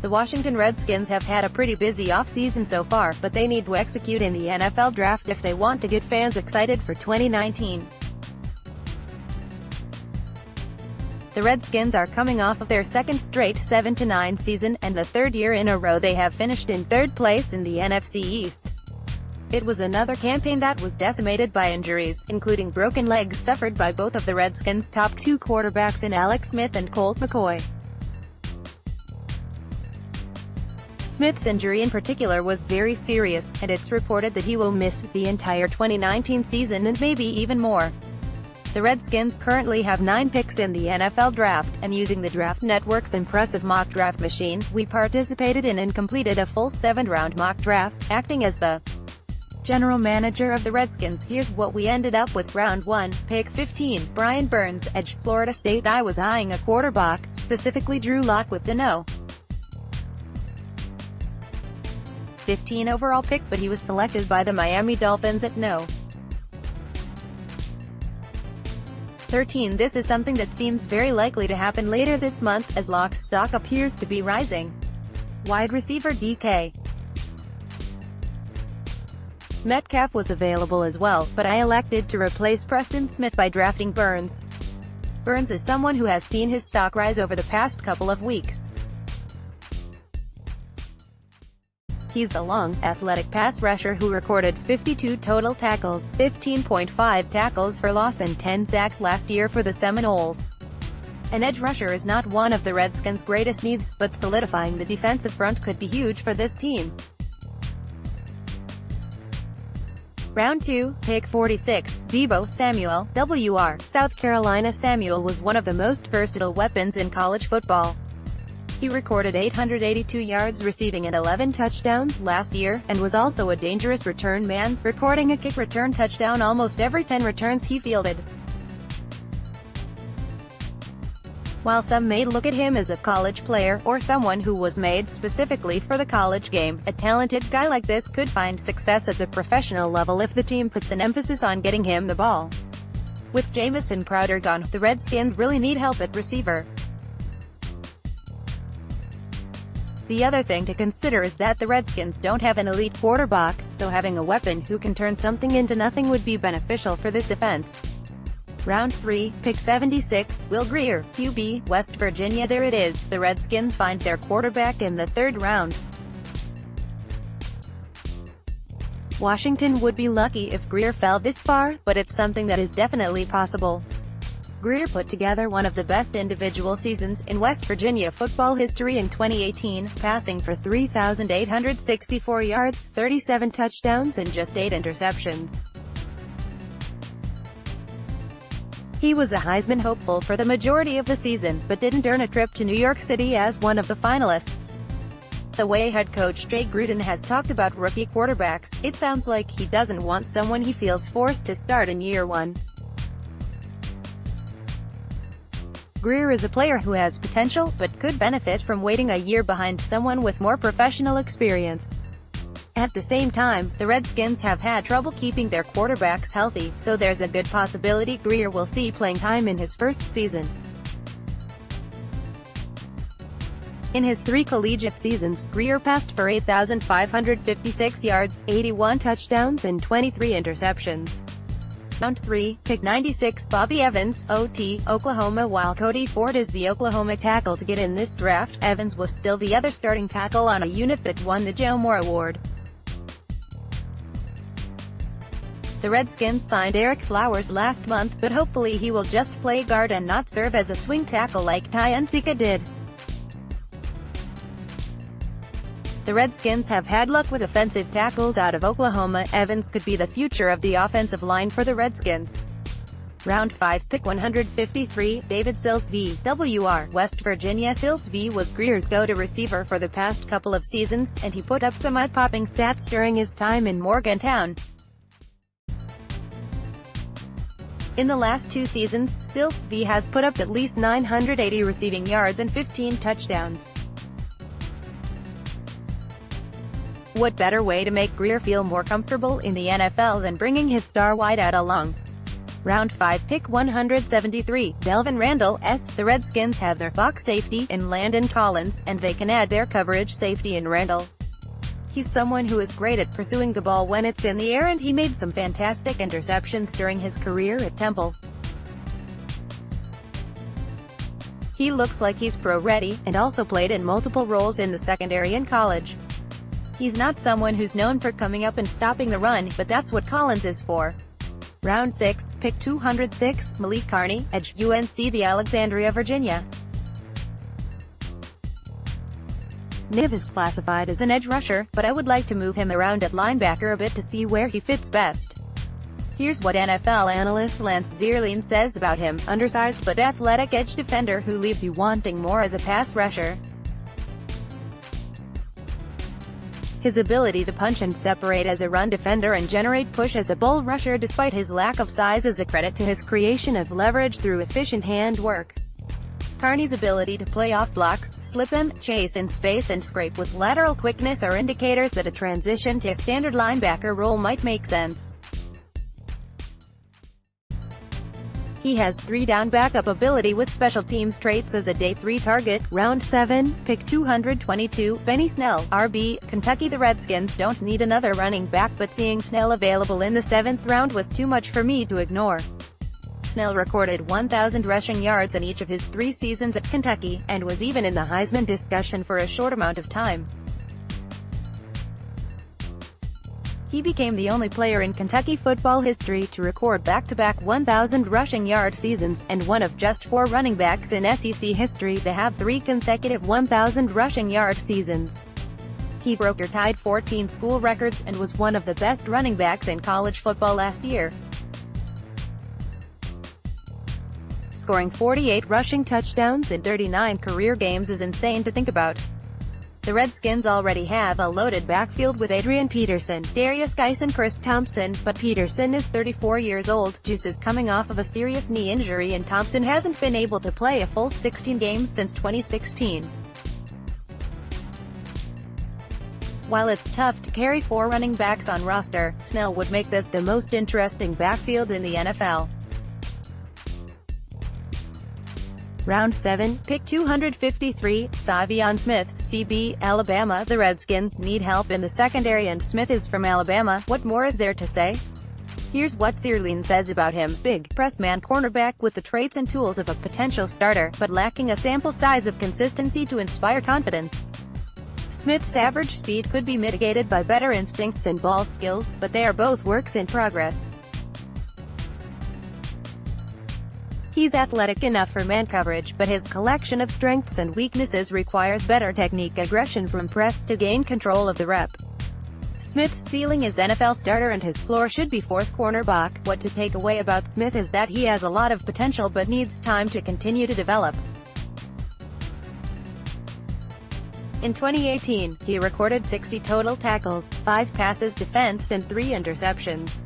The Washington Redskins have had a pretty busy offseason so far, but they need to execute in the NFL draft if they want to get fans excited for 2019. The Redskins are coming off of their second straight 7-9 season, and the third year in a row they have finished in third place in the NFC East. It was another campaign that was decimated by injuries, including broken legs suffered by both of the Redskins' top two quarterbacks in Alex Smith and Colt McCoy. Smith's injury in particular was very serious, and it's reported that he will miss the entire 2019 season and maybe even more. The Redskins currently have 9 picks in the NFL Draft, and using the Draft Network's impressive mock draft machine, we participated in and completed a full 7-round mock draft, acting as the general manager of the Redskins. Here's what we ended up with. Round 1, pick 15, Brian Burns, edge, Florida State. I was eyeing a quarterback, specifically Drew Lock with the no. 15 overall pick, but he was selected by the Miami Dolphins at no. 13. This is something that seems very likely to happen later this month, as Lock's stock appears to be rising. Wide receiver DK Metcalf was available as well, but I elected to replace Preston Smith by drafting Burns. Burns is someone who has seen his stock rise over the past couple of weeks. He's a long, athletic pass rusher who recorded 52 total tackles, 15.5 tackles for loss and 10 sacks last year for the Seminoles. An edge rusher is not one of the Redskins' greatest needs, but solidifying the defensive front could be huge for this team. Round 2, pick 46, Deebo Samuel, WR, South Carolina. Samuel was one of the most versatile weapons in college football. He recorded 882 yards receiving and 11 touchdowns last year, and was also a dangerous return man, recording a kick return touchdown almost every 10 returns he fielded. While some may look at him as a college player, or someone who was made specifically for the college game, a talented guy like this could find success at the professional level if the team puts an emphasis on getting him the ball. With Jamison Crowder gone, the Redskins really need help at receiver. The other thing to consider is that the Redskins don't have an elite quarterback, so having a weapon who can turn something into nothing would be beneficial for this offense. Round 3, pick 76, Will Grier, QB, West Virginia. There it is, the Redskins find their quarterback in the 3rd round. Washington would be lucky if Grier fell this far, but it's something that is definitely possible. Grier put together one of the best individual seasons in West Virginia football history in 2018, passing for 3,864 yards, 37 touchdowns and just 8 interceptions. He was a Heisman hopeful for the majority of the season, but didn't earn a trip to New York City as one of the finalists. The way head coach Jay Gruden has talked about rookie quarterbacks, it sounds like he doesn't want someone he feels forced to start in year 1. Grier is a player who has potential, but could benefit from waiting a year behind someone with more professional experience. At the same time, the Redskins have had trouble keeping their quarterbacks healthy, so there's a good possibility Grier will see playing time in his first season. In his 3 collegiate seasons, Grier passed for 8,556 yards, 81 touchdowns and 23 interceptions. Round 3, pick 96, Bobby Evans, OT, Oklahoma. While Cody Ford is the Oklahoma tackle to get in this draft, Evans was still the other starting tackle on a unit that won the Joe Moore Award. The Redskins signed Eric Flowers last month, but hopefully he will just play guard and not serve as a swing tackle like Ty Nsika did. The Redskins have had luck with offensive tackles out of Oklahoma. Evans could be the future of the offensive line for the Redskins. Round 5, pick 153, David Silsby, WR, West Virginia. Silsby was Grier's go-to receiver for the past couple of seasons, and he put up some eye-popping stats during his time in Morgantown. In the last 2 seasons, Silsby has put up at least 980 receiving yards and 15 touchdowns. What better way to make Grier feel more comfortable in the NFL than bringing his star wideout along? Round 5 pick 173, Delvin Randall. The Redskins have their box safety in Landon Collins, and they can add their coverage safety in Randall. He's someone who is great at pursuing the ball when it's in the air, and he made some fantastic interceptions during his career at Temple. He looks like he's pro-ready, and also played in multiple roles in the secondary in college. He's not someone who's known for coming up and stopping the run, but that's what Collins is for. Round 6, pick 206, Malik Carney, edge, UNC the Alexandria, Virginia. Niv is classified as an edge rusher, but I would like to move him around at linebacker a bit to see where he fits best. Here's what NFL analyst Lance Zierlein says about him: undersized but athletic edge defender who leaves you wanting more as a pass rusher. His ability to punch and separate as a run defender and generate push as a bull rusher despite his lack of size is a credit to his creation of leverage through efficient hand work. Carney's ability to play off blocks, slip them, chase in space and scrape with lateral quickness are indicators that a transition to a standard linebacker role might make sense. He has 3-down backup ability with special teams traits as a day 3 target. Round 7, pick 222, Benny Snell, RB, Kentucky. The Redskins don't need another running back, but seeing Snell available in the 7th round was too much for me to ignore. Snell recorded 1,000 rushing yards in each of his 3 seasons at Kentucky, and was even in the Heisman discussion for a short amount of time. He became the only player in Kentucky football history to record back-to-back 1,000 rushing yard seasons, and one of just 4 running backs in SEC history to have 3 consecutive 1,000 rushing yard seasons. He broke or tied 14 school records, and was one of the best running backs in college football last year. Scoring 48 rushing touchdowns in 39 career games is insane to think about. The Redskins already have a loaded backfield with Adrian Peterson, Darius Geis and Chris Thompson, but Peterson is 34 years old, Juice is coming off of a serious knee injury, and Thompson hasn't been able to play a full 16 games since 2016. While it's tough to carry 4 running backs on roster, Snell would make this the most interesting backfield in the NFL. Round 7, pick 253, Savion Smith, CB, Alabama. The Redskins need help in the secondary, and Smith is from Alabama. What more is there to say? Here's what Zierlein says about him: big, press-man cornerback with the traits and tools of a potential starter, but lacking a sample size of consistency to inspire confidence. Smith's average speed could be mitigated by better instincts and ball skills, but they are both works in progress. He's athletic enough for man coverage, but his collection of strengths and weaknesses requires better technique aggression from press to gain control of the rep. Smith's ceiling is NFL starter and his floor should be 4th cornerback. What to take away about Smith is that he has a lot of potential but needs time to continue to develop. In 2018, he recorded 60 total tackles, 5 passes defensed and 3 interceptions.